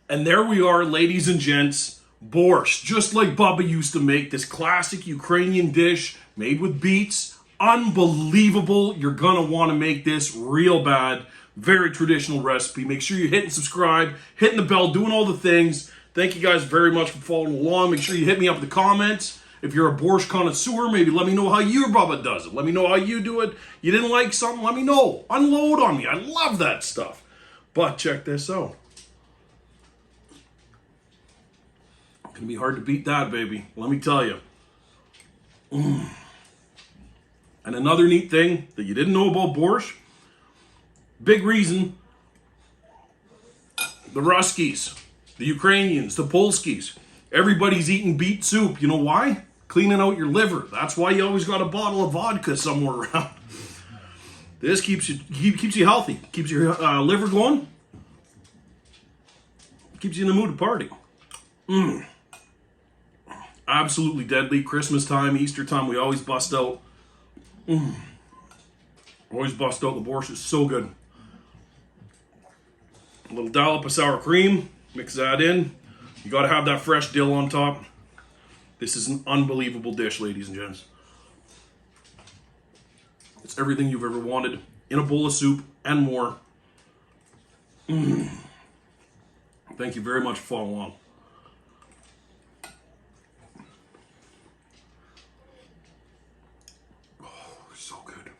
And there we are, ladies and gents, borscht, just like Bubba used to make, this classic Ukrainian dish made with beets. Unbelievable. You're gonna want to make this real bad. Very traditional recipe. Make sure you're hitting subscribe, hitting the bell, doing all the things. Thank you guys very much for following along. Make sure you hit me up in the comments. If you're a borscht connoisseur, maybe let me know how your Bubba does it. Let me know how you do it. You didn't like something, let me know. Unload on me. I love that stuff. But check this out. It's gonna be hard to beat that, baby. Let me tell you. And another neat thing that you didn't know about borscht, big reason, the Ruskies, the Ukrainians, the Polskis, everybody's eating beet soup. You know why? Cleaning out your liver. That's why you always got a bottle of vodka somewhere around. This keeps you healthy, keeps your liver going, keeps you in the mood to party. Absolutely deadly. Christmas time, Easter time, we always bust out. Always bust out the borscht. It's so good. A little dollop of sour cream. Mix that in. You got to have that fresh dill on top. This is an unbelievable dish, ladies and gents. It's everything you've ever wanted in a bowl of soup and more. Thank you very much for following along. So good.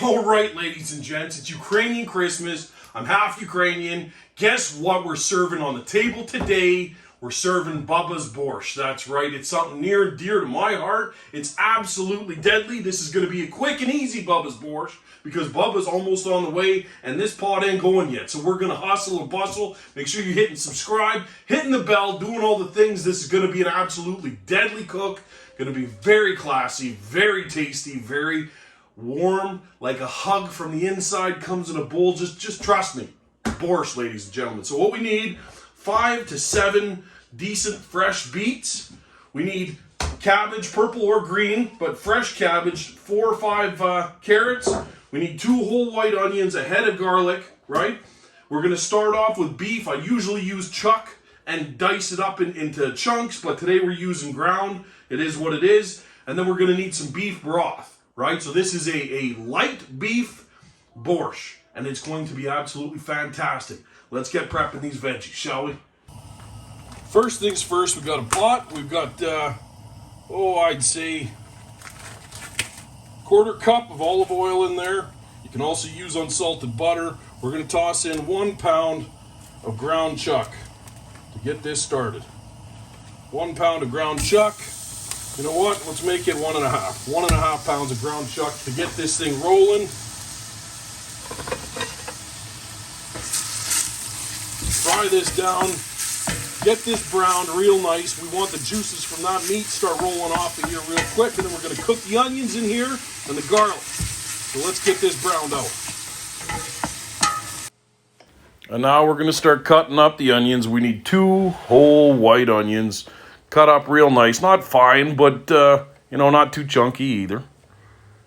All right, ladies and gents, it's Ukrainian Christmas. I'm half Ukrainian. Guess what we're serving on the table today? We're serving Bubba's borscht. That's right. It's something near and dear to my heart. It's absolutely deadly. This is going to be a quick and easy Bubba's borscht because Bubba's almost on the way and this pot ain't going yet. So we're going to hustle and bustle. Make sure you're hitting subscribe, hitting the bell, doing all the things. This is going to be an absolutely deadly cook. Going to be very classy, very tasty, very warm, like a hug from the inside comes in a bowl. Just trust me. Borscht, ladies and gentlemen. So what we need, 5 to 7 decent fresh beets. We need cabbage, purple or green, but fresh cabbage, 4 or 5 carrots. We need 2 whole white onions, a head of garlic, right? We're going to start off with beef. I usually use chuck and dice it up into chunks, but today we're using ground. It is what it is. And then we're going to need some beef broth, right? So this is a light beef borscht, and it's going to be absolutely fantastic. Let's get prepping these veggies, shall we? First things first, we've got a pot. We've got, I'd say 1/4 cup of olive oil in there. You can also use unsalted butter. We're going to toss in 1 pound of ground chuck to get this started. 1 pound of ground chuck. You know what? Let's make it 1.5. 1.5 pounds of ground chuck to get this thing rolling. Fry this down. Get this browned real nice. We want the juices from that meat start rolling off of here real quick. And then we're going to cook the onions in here and the garlic. So let's get this browned out. And now we're going to start cutting up the onions. We need 2 whole white onions. Cut up real nice. Not fine, but, not too chunky either.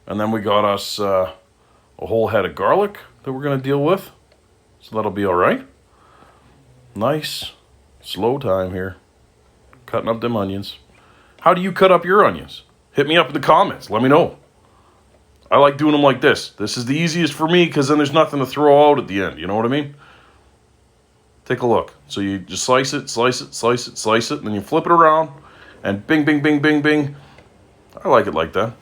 And then we got us a whole head of garlic that we're going to deal with. So that'll be all right. Nice, slow time here. Cutting up them onions. How do you cut up your onions? Hit me up in the comments. Let me know. I like doing them like this. This is the easiest for me because then there's nothing to throw out at the end. You know what I mean? Take a look. So you just slice it, and then you flip it around, and bing, bing, bing, bing, bing. I like it like that.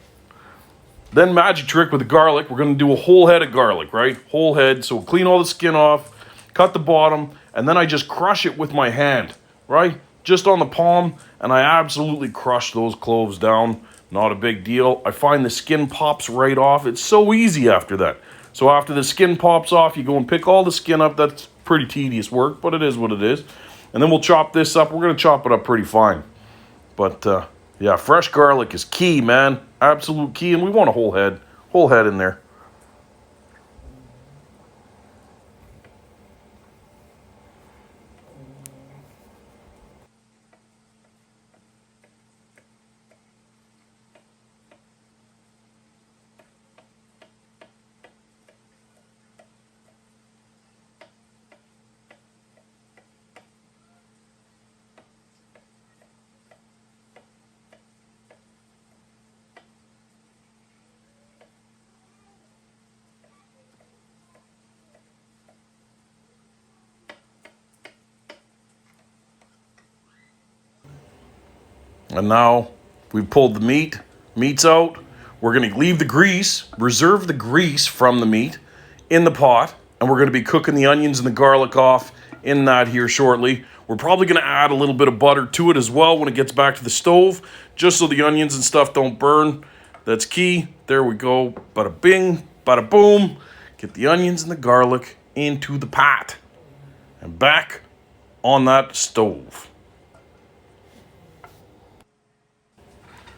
Then magic trick with the garlic. We're going to do a whole head of garlic, right? Whole head. So we'll clean all the skin off, cut the bottom, and then I just crush it with my hand, right? Just on the palm, and I absolutely crush those cloves down. Not a big deal. I find the skin pops right off. It's so easy after that. So after the skin pops off, you go and pick all the skin up. That's pretty tedious work, but it is what it is. And then we'll chop this up. We're going to chop it up pretty fine. But, yeah, fresh garlic is key, man. Absolute key, and we want a whole head in there. And now we've pulled the meat's out. We're going to leave the grease, reserve the grease from the meat in the pot, and we're going to be cooking the onions and the garlic off in that here shortly. We're probably going to add a little bit of butter to it as well when it gets back to the stove, just so the onions and stuff don't burn. That's key. There we go. Bada bing, bada boom. Get the onions and the garlic into the pot and back on that stove.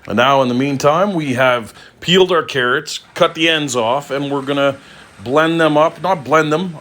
And now in the meantime, we have peeled our carrots, cut the ends off, and we're gonna blend them up, not blend them,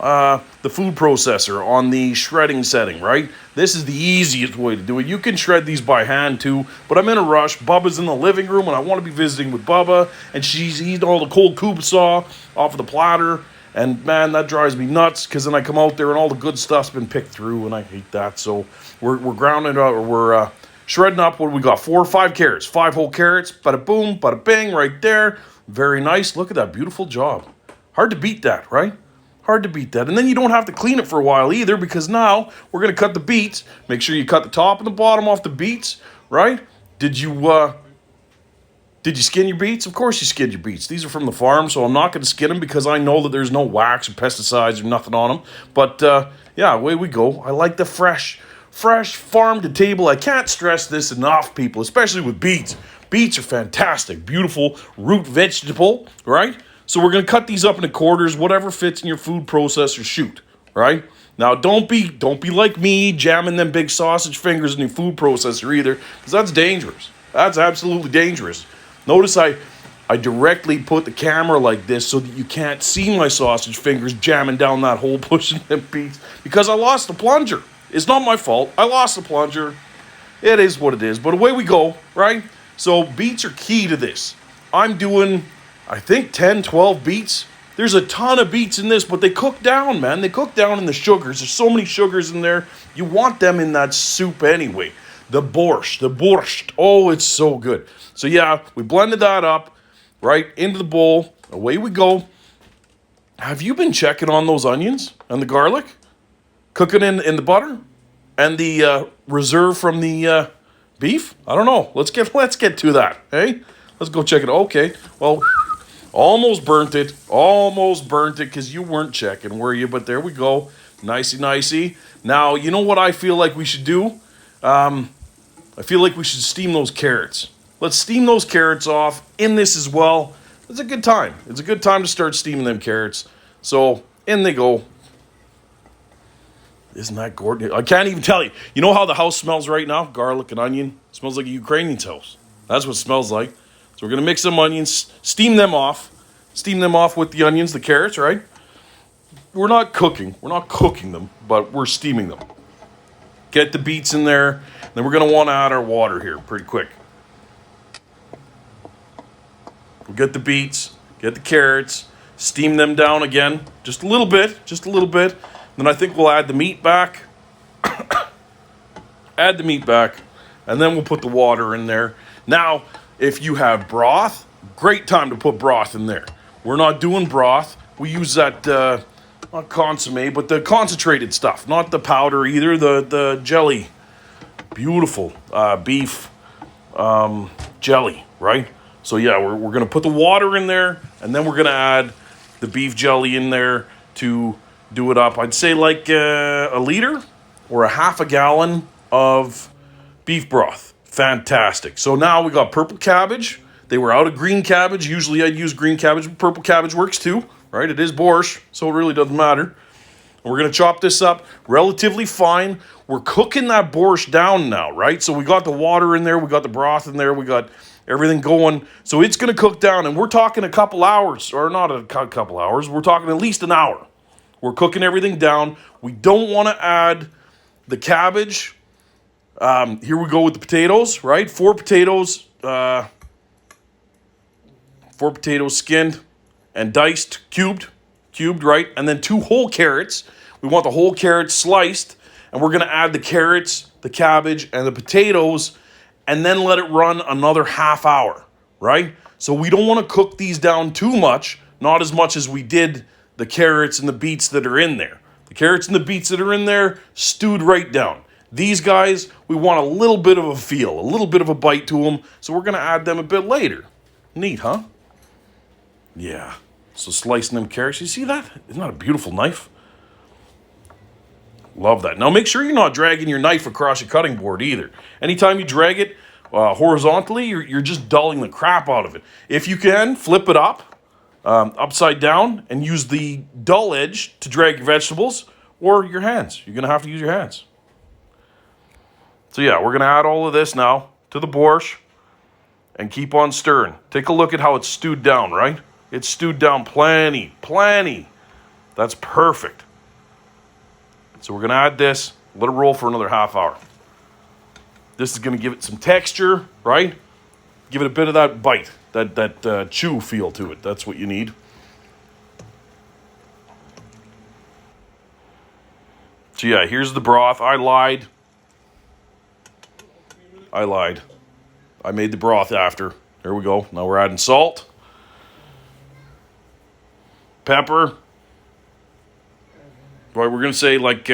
the food processor on the shredding setting, right? This is the easiest way to do it. You can shred these by hand too, but I'm in a rush. Bubba's in the living room and I wanna be visiting with Bubba, and she's eating all the cold kubasa off of the platter, and man, that drives me nuts, because then I come out there and all the good stuff's been picked through, and I hate that. So we're grounding out, or we're shredding up, what do we got? 4 or 5 carrots, 5 whole carrots, bada boom, bada bing, right there. Very nice. Look at that beautiful job. Hard to beat that, right? Hard to beat that. And then you don't have to clean it for a while either, because now we're going to cut the beets. Make sure you cut the top and the bottom off the beets, right? Did you skin your beets? Of course you skinned your beets. These are from the farm, so I'm not going to skin them because I know that there's no wax or pesticides or nothing on them. But yeah, away we go. I like the fresh farm to table. I can't stress this enough, people, especially with beets. Beets are fantastic, beautiful root vegetable, right? So we're going to cut these up into quarters, whatever fits in your food processor, shoot, right? Now don't be like me, jamming them big sausage fingers in your food processor either, because that's dangerous. That's absolutely dangerous. Notice I directly put the camera like this so that you can't see my sausage fingers jamming down that hole, pushing them beets, because I lost the plunger. It's not my fault. I lost the plunger. It is what it is. But away we go, right? So beets are key to this. I'm doing, I think, 10, 12 beets. There's a ton of beets in this, but they cook down, man. They cook down in the sugars. There's so many sugars in there. You want them in that soup anyway. The Borscht. Oh, it's so good. So yeah, we blended that up right into the bowl. Away we go. Have you been checking on those onions and the garlic? Cooking in the butter and the reserve from the beef? I don't know. Let's get to that. Hey, let's go check it. Okay. Well, almost burnt it because you weren't checking, were you? But there we go. Nicey. Now, you know what I feel like we should do? I feel like we should steam those carrots. Let's steam those carrots off in this as well. It's a good time. It's a good time to start steaming them carrots. So in they go. Isn't that gorgeous? I can't even tell you. You know how the house smells right now? Garlic and onion. It smells like a Ukrainian's house. That's what it smells like. So we're going to mix some onions, steam them off. Steam them off with the onions, the carrots, right? We're not cooking them, but we're steaming them. Get the beets in there. Then we're going to want to add our water here pretty quick. We'll get the beets, get the carrots, steam them down again, just a little bit. Then I think we'll add the meat back. Add the meat back, and then we'll put the water in there. Now, if you have broth, great time to put broth in there. We're not doing broth. We use that, not consomme, but the concentrated stuff, not the powder either, the jelly. Beautiful beef jelly, right? So yeah, we're going to put the water in there, and then we're going to add the beef jelly in there to do it up. I'd say like a liter or a half a gallon of beef broth. Fantastic. So now we got purple cabbage. They were out of green cabbage. Usually I'd use green cabbage, but purple cabbage works too, right? It is borscht, so it really doesn't matter. And we're going to chop this up relatively fine. We're cooking that borscht down now, right? So we got the water in there. We got the broth in there. We got everything going. So it's going to cook down, and we're talking a couple hours, or not a couple hours. We're talking at least an hour. We're cooking everything down. We don't want to add the cabbage. Here we go with the potatoes, right? 4 potatoes skinned and diced, cubed, right? And then 2 whole carrots. We want the whole carrots sliced, and we're going to add the carrots, the cabbage, and the potatoes, and then let it run another half hour, right? So we don't want to cook these down too much, not as much as we did the carrots and the beets that are in there. The carrots and the beets that are in there stewed right down. These guys, we want a little bit of a feel, a little bit of a bite to them, so we're going to add them a bit later. Neat, huh? Yeah. So slicing them carrots, you see that? Isn't that a beautiful knife? Love that. Now make sure you're not dragging your knife across your cutting board either. Anytime you drag it horizontally, you're just dulling the crap out of it. If you can, flip it up, upside down, and use the dull edge to drag your vegetables or your hands. You're going to have to use your hands. So yeah, we're going to add all of this now to the borscht and keep on stirring. Take a look at how it's stewed down, right? It's stewed down plenty. That's perfect. So we're going to add this, let it roll for another half hour. This is going to give it some texture, right? Give it a bit of that bite, that chew feel to it. That's what you need. So yeah, here's the broth. I lied. I made the broth after. There we go. Now we're adding salt, pepper. Right, we're going to say like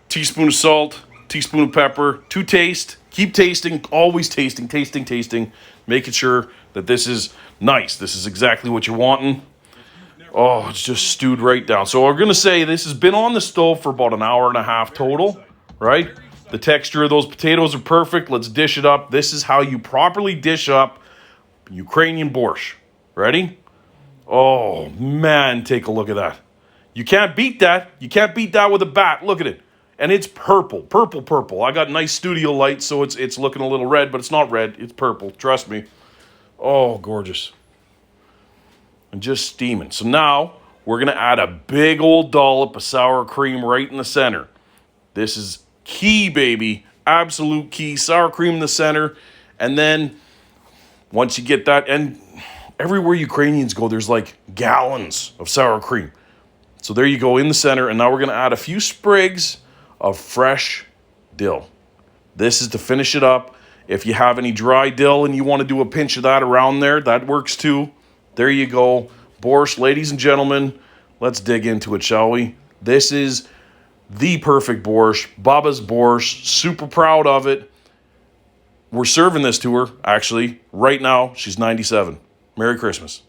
teaspoon of salt, teaspoon of pepper, to taste. Keep tasting, always tasting, making sure that this is nice. This is exactly what you're wanting. Oh, it's just stewed right down. So we're going to say this has been on the stove for about an hour and a half total, right? The texture of those potatoes are perfect. Let's dish it up. This is how you properly dish up Ukrainian borscht. Ready? Oh, man, take a look at that. You can't beat that. You can't beat that with a bat. Look at it. And it's purple. I got nice studio lights, so it's looking a little red, but it's not red. It's purple. Trust me. Oh, gorgeous. And just steaming. So now we're going to add a big old dollop of sour cream right in the center. This is key, baby. Absolute key. Sour cream in the center. And then once you get that, and everywhere Ukrainians go, there's like gallons of sour cream. So there you go in the center. And now we're going to add a few sprigs of fresh dill. This is to finish it up. If you have any dry dill and you want to do a pinch of that around there, that works too. There you go. Borscht, ladies and gentlemen, let's dig into it, shall we? This is the perfect borscht. Baba's borscht. Super proud of it. We're serving this to her, actually, right now. She's 97. Merry Christmas.